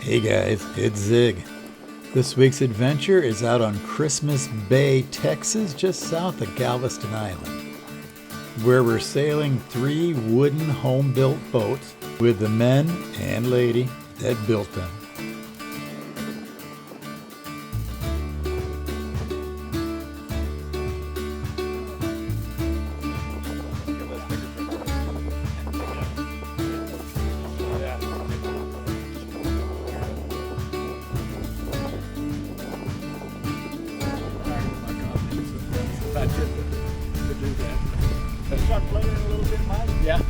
Hey guys, it's Zig. This week's adventure is out on Christmas Bay, Texas, just south of Galveston Island, where we're sailing 3 wooden home-built boats with the men and lady that built them. Start playing a little bit, Mike. Yeah.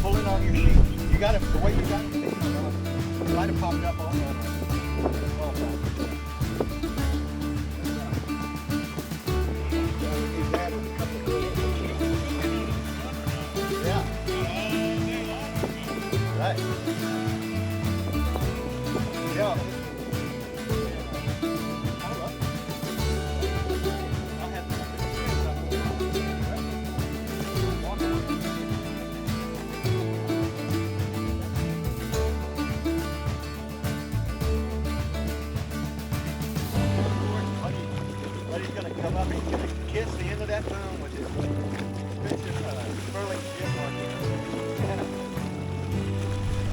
Pull it on your feet. You got it the way you got it. It might have popped up all that. Yeah. Right. Yeah. He's going to come up and he's going to kiss the end of that boom with his furling jib mark.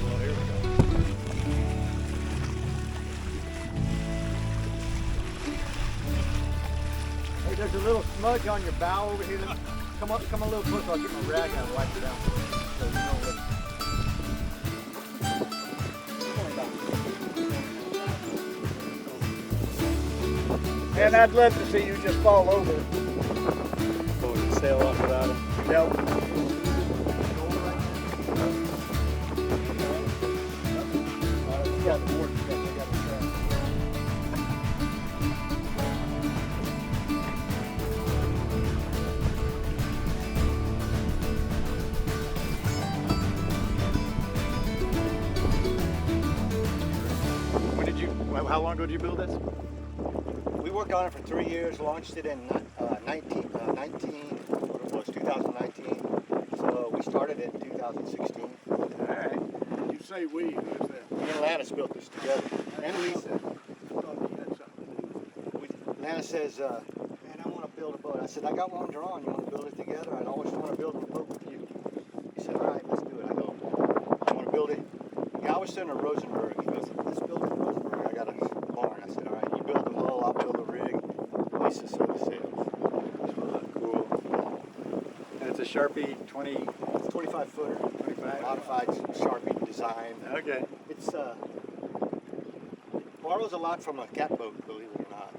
Well, here we go. Hey, there's a little smudge on your bow over here. Come a little closer. I'll get my rag out and wipe it out. So you know what. And I'd love to see you just fall over. Oh, you sail off without him? Yep. How long ago did you build this? We worked on it for 3 years, launched it in 2019. So we started it in 2016. All right. You say we, who's that? Me and Lannis built this together. And Lisa. I thought you had something to do with it. Lannis says, man, I want to build a boat. I said, I got one drawn. You want to build it together? I'd always want to build a boat with you. He said, all right, let's do it. I go, you want to build it? Galveston or Rosenberg? He goes, let's build it in Rosenberg. I got a barn. I said, all right, you build the hull, I'll build the rig. Lisa sew the sails. Cool. And it's a Sharpie 25 footer. 25. Modified Sharpie design. Okay. It's it borrows a lot from a cat boat, believe it or not.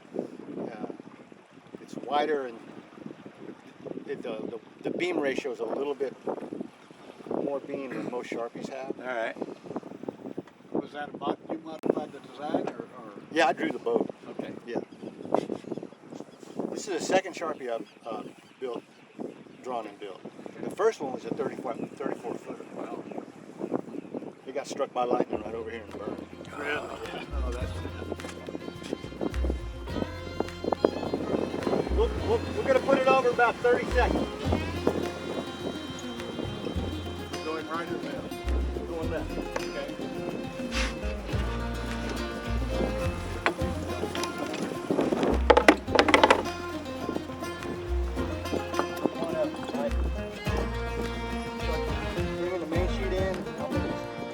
It's wider and the beam ratio is a little bit more beam than most Sharpies have. All right. Was that about you modified the design or? Yeah, I drew the boat. Okay. Yeah. This is the second Sharpie I've drawn and built. The first one was a 34 footer. Wow. It got struck by lightning right over here in Burn. Really? Oh, that's. We're going to put it over about 30 seconds. Going right or left? Going left. Okay. Come on up, right? Bringing the main sheet in. I'll bring the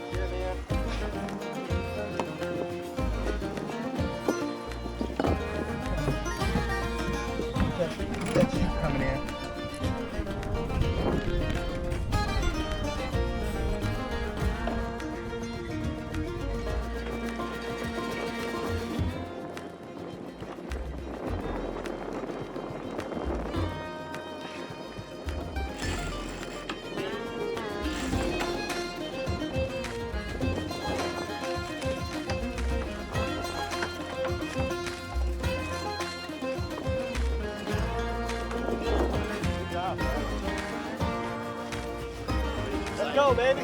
sheet in. That sheet coming in. Let's go, baby.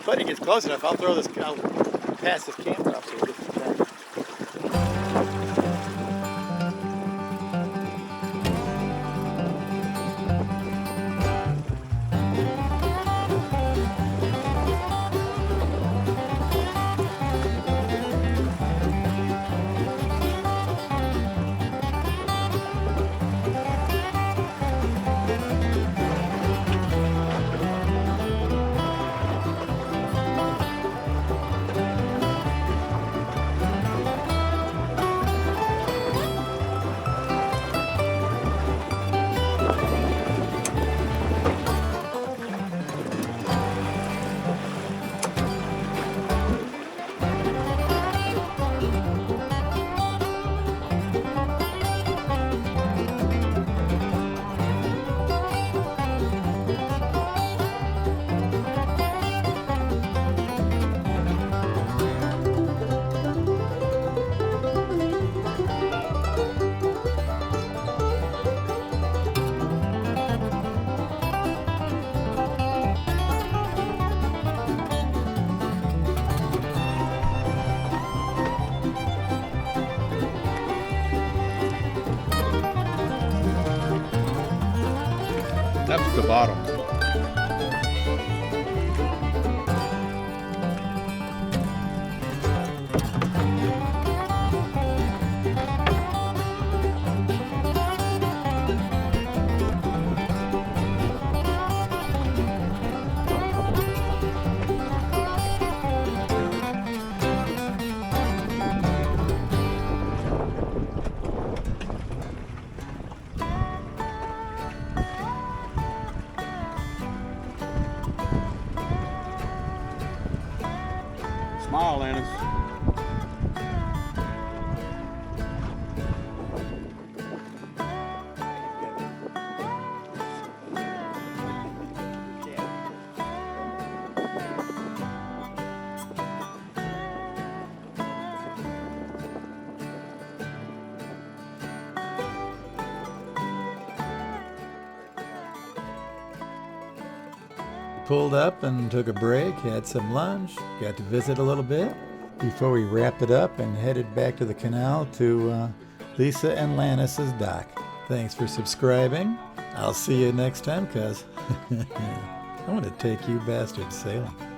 buddy gets close enough, I'll pass this camera up so we'll get some track. That's the bottom. Smile, Ennis. Pulled up and took a break, had some lunch, got to visit a little bit before we wrapped it up and headed back to the canal to Lisa and Lannis's dock. Thanks for subscribing. I'll see you next time, cuz I want to take you bastards sailing.